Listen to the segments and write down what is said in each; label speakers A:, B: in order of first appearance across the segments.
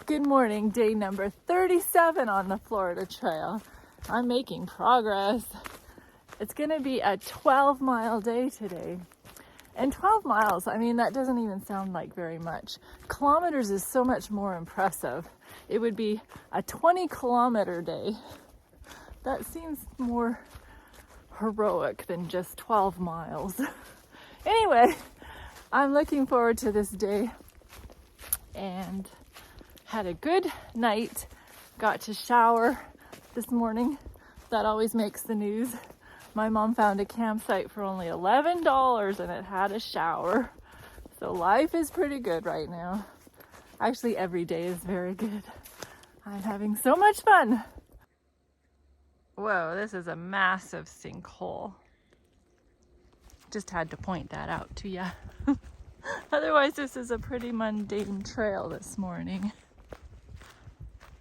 A: Good morning, day number 37 on the Florida Trail. I'm making progress. It's gonna be a 12-mile day today. And 12 miles, I mean, that doesn't even sound like very much. Kilometers is so much more impressive. It would be a 20-kilometer day. That seems more heroic than just 12 miles. Anyway, I'm looking forward to this day and had a good night. Got to shower this morning. That always makes the news. My mom found a campsite for only $11 and it had a shower. So life is pretty good right now. Actually, every day is very good. I'm having so much fun. Whoa, this is a massive sinkhole. Just had to point that out to you. Otherwise, this is a pretty mundane trail this morning.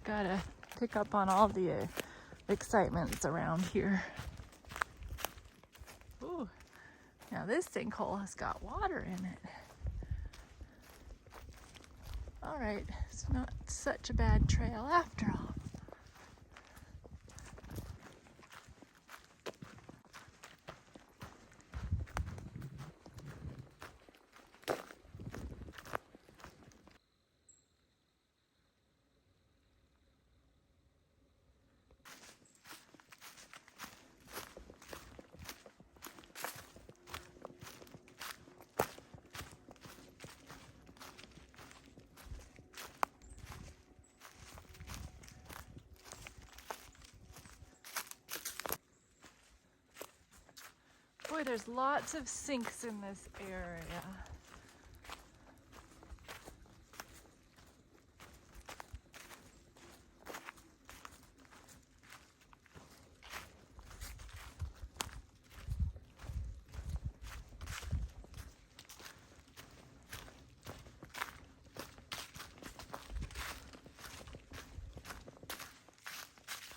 A: Gotta pick up on all the excitements around here. Ooh, now this sinkhole has got water in it. All right, it's not such a bad trail after all. Boy, there's lots of sinks in this area.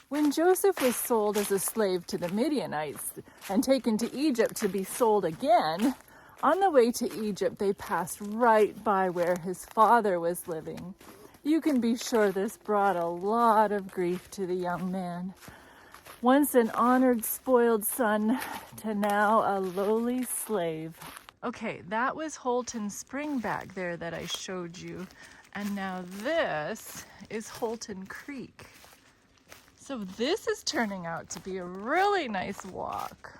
A: When Joseph was sold as a slave to the Midianites and taken to Egypt to be sold again, on the way to Egypt, they passed right by where his father was living. You can be sure this brought a lot of grief to the young man. Once an honored, spoiled son to now a lowly slave. Okay, that was Holton Spring back there that I showed you. And now this is Holton Creek. So this is turning out to be a really nice walk.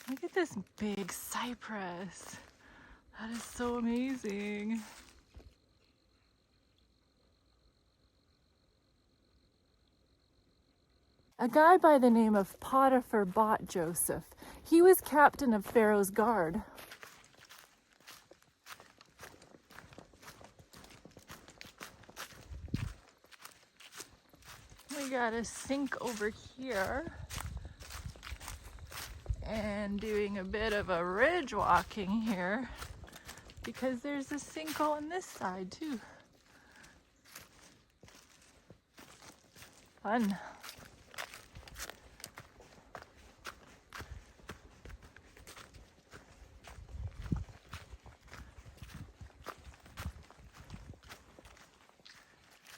A: Look at this big cypress. That is so amazing. A guy by the name of Potipher bought Joseph. He was captain of Pharaoh's guard. We got a sink over here and doing a bit of a ridge walking here because there's a sink on this side too. Fun.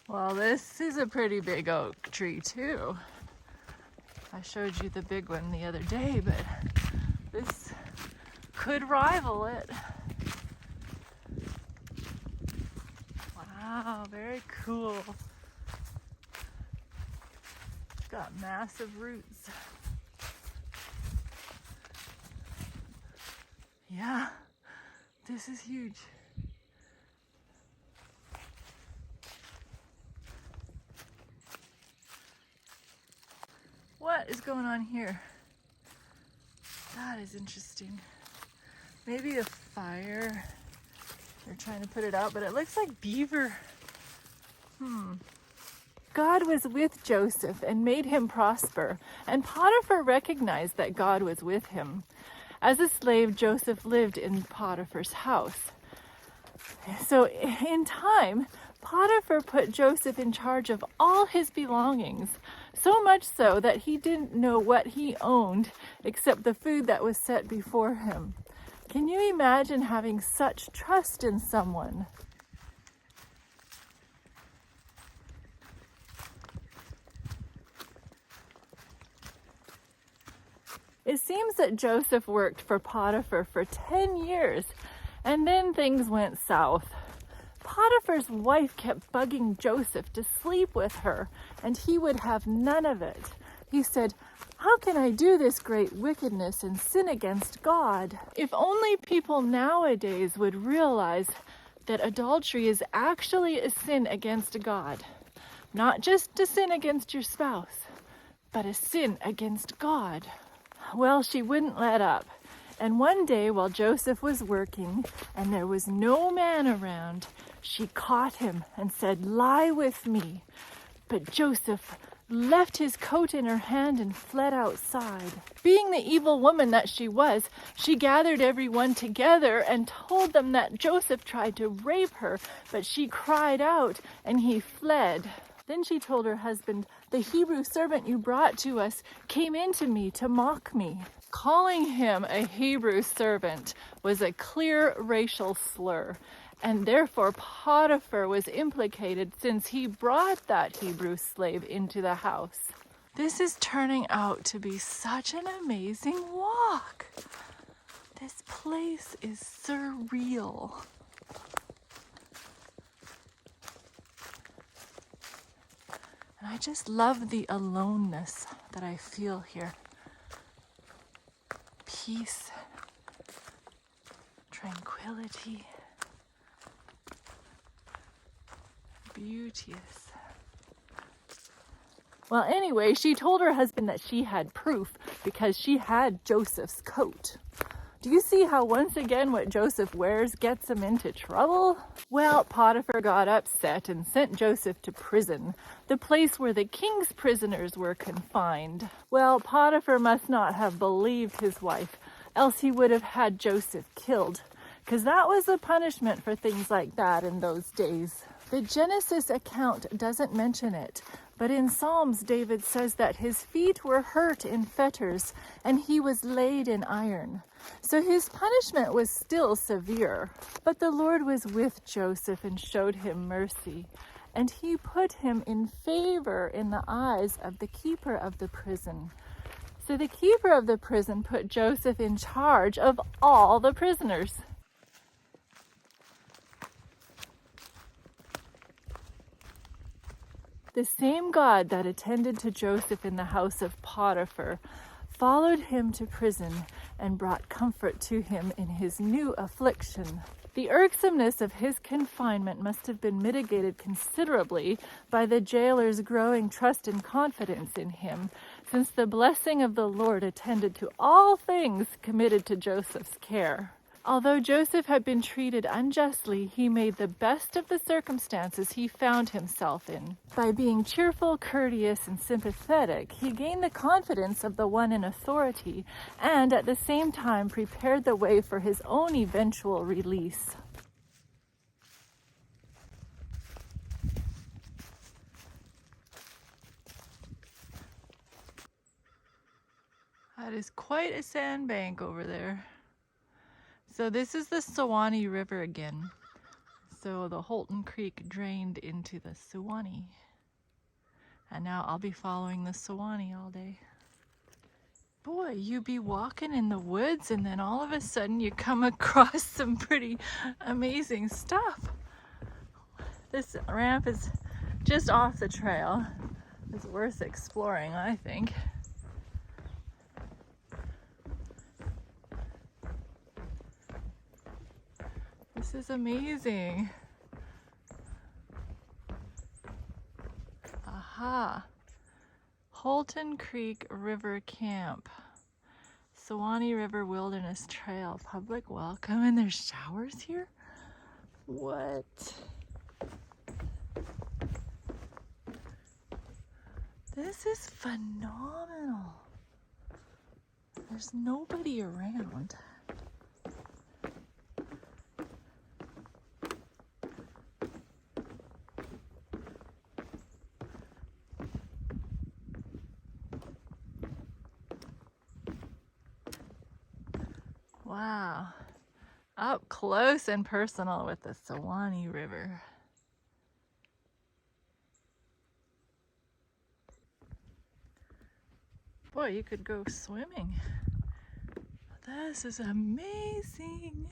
A: Well, this is a pretty big oak tree too. I showed you the big one the other day, but this could rival it. Wow, very cool. It's got massive roots. Yeah, this is huge. What is going on here? That is interesting. Maybe a fire. They're trying to put it out, but it looks like beaver. God was with Joseph and made him prosper, and Potiphar recognized that God was with him. As a slave, Joseph lived in Potiphar's house. So in time, Potiphar put Joseph in charge of all his belongings, so much so that he didn't know what he owned except the food that was set before him. Can you imagine having such trust in someone? It seems that Joseph worked for Potipher for 10 years, and then things went south. Potiphar's wife kept bugging Joseph to sleep with her, and he would have none of it. He said, "How can I do this great wickedness and sin against God?" If only people nowadays would realize that adultery is actually a sin against God. Not just a sin against your spouse, but a sin against God. Well, she wouldn't let up. And one day while Joseph was working and there was no man around, she caught him and said, "Lie with me." But Joseph left his coat in her hand and fled outside. Being the evil woman that she was, she gathered everyone together and told them that Joseph tried to rape her, but she cried out and he fled. Then she told her husband, "The Hebrew servant you brought to us came into me to mock me." Calling him a Hebrew servant was a clear racial slur, and therefore Potiphar was implicated since he brought that Hebrew slave into the house. This is turning out to be such an amazing walk. This place is surreal. And I just love the aloneness that I feel here. Peace, tranquility, beauteous. Well, anyway, she told her husband that she had proof because she had Joseph's coat. Do you see how once again what Joseph wears gets him into trouble? Well, Potiphar got upset and sent Joseph to prison, the place where the king's prisoners were confined. Well, Potiphar must not have believed his wife, else he would have had Joseph killed, because that was the punishment for things like that in those days. The Genesis account doesn't mention it, but in Psalms, David says that his feet were hurt in fetters and he was laid in iron. So his punishment was still severe. But the Lord was with Joseph and showed him mercy, and he put him in favor in the eyes of the keeper of the prison. So the keeper of the prison put Joseph in charge of all the prisoners. The same God that attended to Joseph in the house of Potiphar followed him to prison and brought comfort to him in his new affliction. The irksomeness of his confinement must have been mitigated considerably by the jailer's growing trust and confidence in him, since the blessing of the Lord attended to all things committed to Joseph's care. Although Joseph had been treated unjustly, he made the best of the circumstances he found himself in. By being cheerful, courteous, and sympathetic, he gained the confidence of the one in authority and at the same time prepared the way for his own eventual release. That is quite a sandbank over there. So this is the Suwannee River again. So the Holton Creek drained into the Suwannee. And now I'll be following the Suwannee all day. Boy, you be walking in the woods and then all of a sudden you come across some pretty amazing stuff. This ramp is just off the trail. It's worth exploring, I think. This is amazing. Aha. Holton Creek River Camp. Suwannee River Wilderness Trail. Public welcome. And there's showers here? What? This is phenomenal. There's nobody around. Wow, up close and personal with the Suwannee River. Boy, you could go swimming. This is amazing.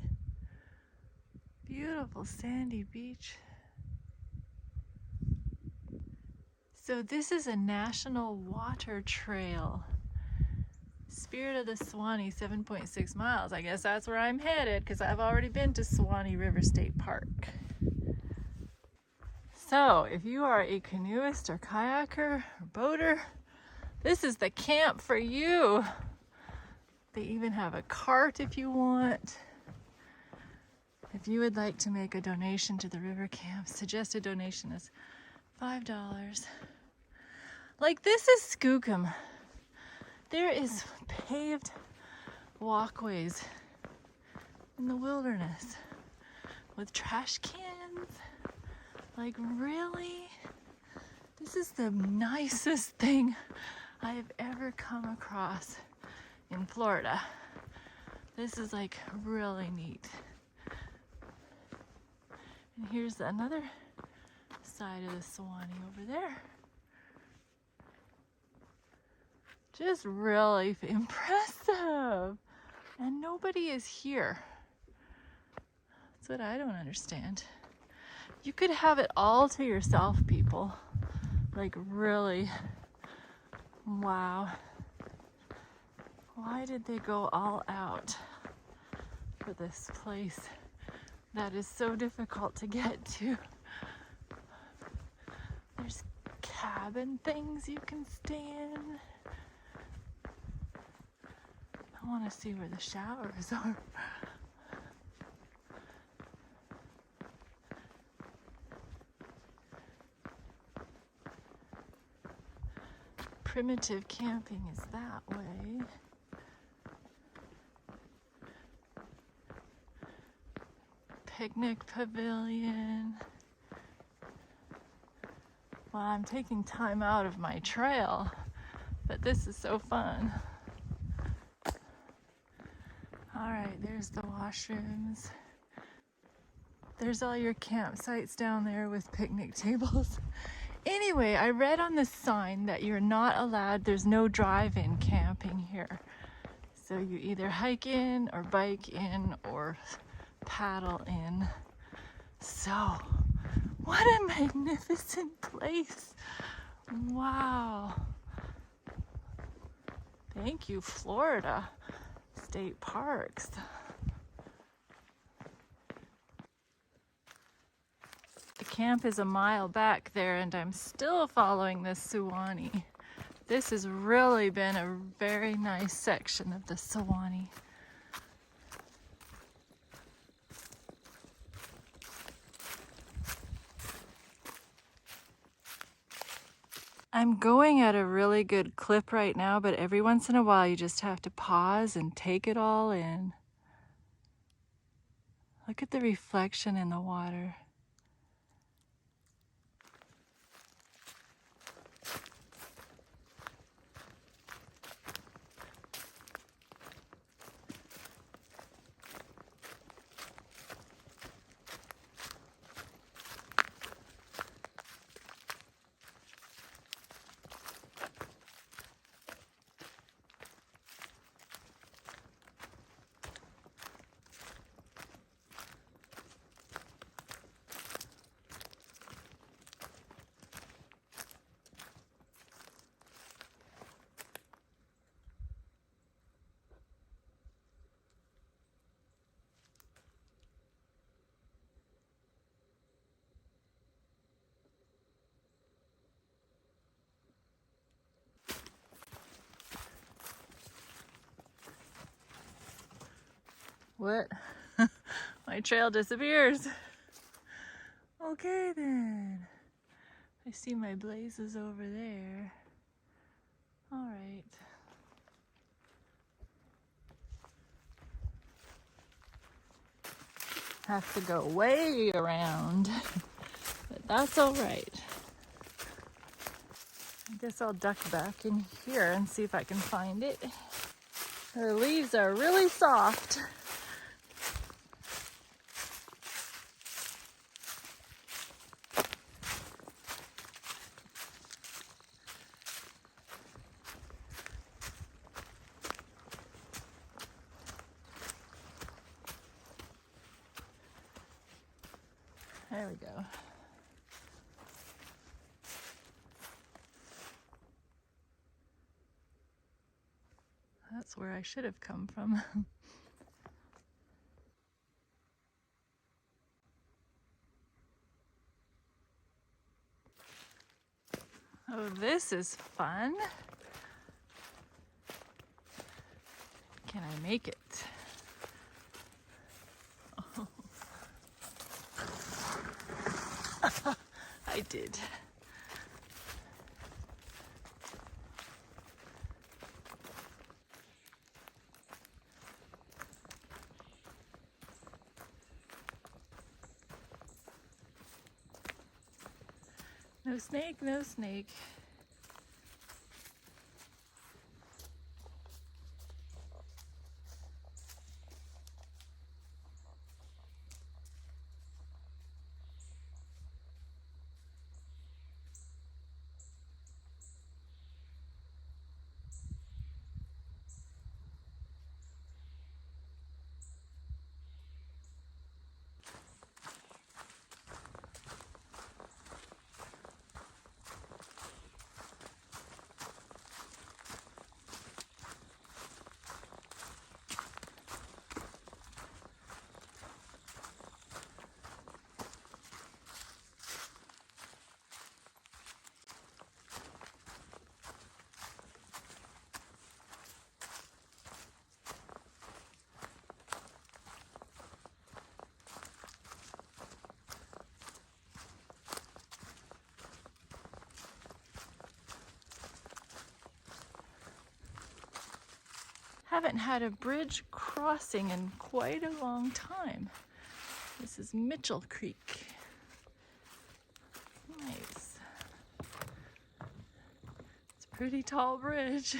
A: Beautiful sandy beach. So this is a national water trail. Spirit of the Suwannee, 7.6 miles. I guess that's where I'm headed because I've already been to Suwannee River State Park. So if you are a canoeist or kayaker or boater, this is the camp for you. They even have a cart if you want. If you would like to make a donation to the river camp, suggested donation is $5. Like, this is Skookum. There is paved walkways in the wilderness with trash cans. Like, really? This is the nicest thing I have ever come across in Florida. This is like really neat. And here's another side of the Suwannee over there. Just really impressive. And nobody is here. That's what I don't understand. You could have it all to yourself, people. Like, really. Wow. Why did they go all out for this place that is so difficult to get to? There's cabin things you can stay in. I want to see where the showers are. Primitive camping is that way. Picnic pavilion. Well, I'm taking time out of my trail, but this is so fun. All right, there's the washrooms. There's all your campsites down there with picnic tables. Anyway, I read on the sign that you're not allowed, there's no drive-in camping here. So you either hike in or bike in or paddle in. So, what a magnificent place. Wow. Thank you, Florida State Parks. The camp is a mile back there and I'm still following the Suwannee. This has really been a very nice section of the Suwannee. I'm going at a really good clip right now, but every once in a while you just have to pause and take it all in. Look at the reflection in the water. What? My trail disappears. Okay then. I see my blazes over there. All right. Have to go way around, but that's all right. I guess I'll duck back in here and see if I can find it. The leaves are really soft. There we go. That's where I should have come from. Oh, this is fun. Can I make it? Oh. I did. No snake, no snake. Haven't had a bridge crossing in quite a long time. This is Mitchell Creek. Nice. It's a pretty tall bridge.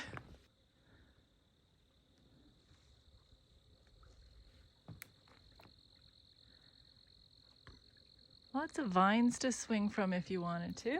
A: Lots of vines to swing from if you wanted to.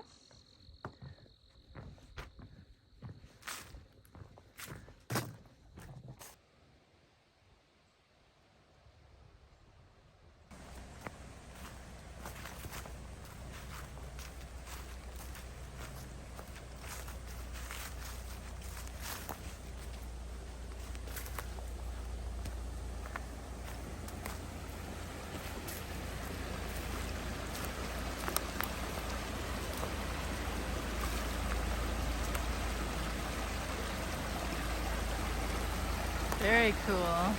A: Very cool.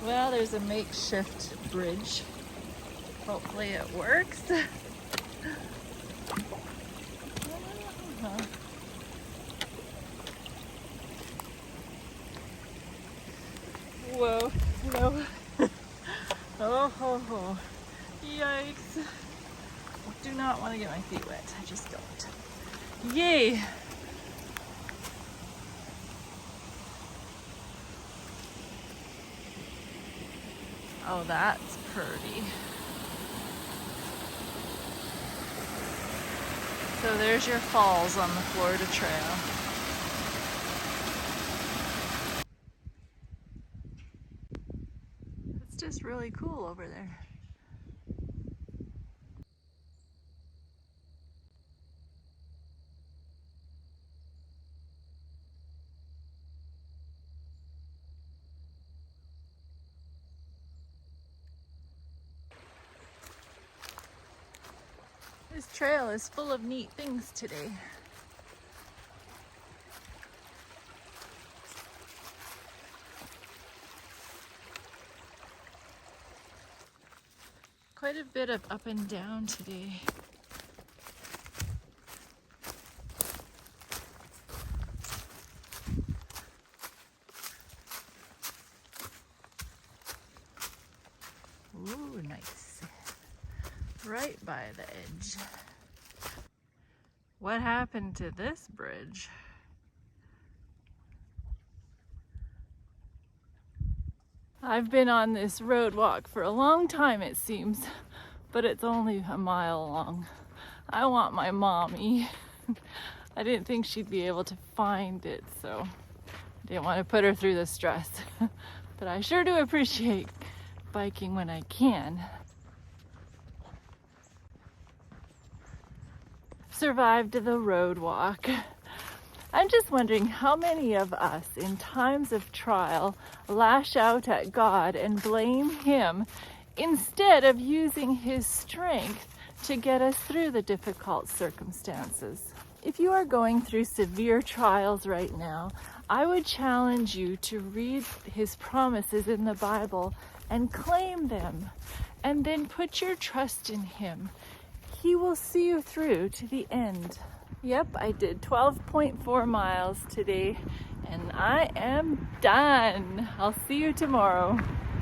A: Well, there's a makeshift bridge. Hopefully it works. Whoa, no. Oh, ho, ho. Yikes. I do not want to get my feet wet. I just don't. Yay! Oh, that's pretty. So there's your falls on the Florida Trail. It's just really cool over there. This trail is full of neat things today. Quite a bit of up and down today. Ooh, nice. Right by the edge. What happened to this bridge? I've been on this road walk for a long time, it seems, but it's only a mile long. I want my mommy. I didn't think she'd be able to find it, so I didn't want to put her through the stress. But I sure do appreciate biking when I can. survived the road walk. I'm just wondering how many of us in times of trial lash out at God and blame Him instead of using His strength to get us through the difficult circumstances. If you are going through severe trials right now, I would challenge you to read His promises in the Bible and claim them, and then put your trust in Him. He will see you through to the end. Yep, I did 12.4 miles today, and I am done. I'll see you tomorrow.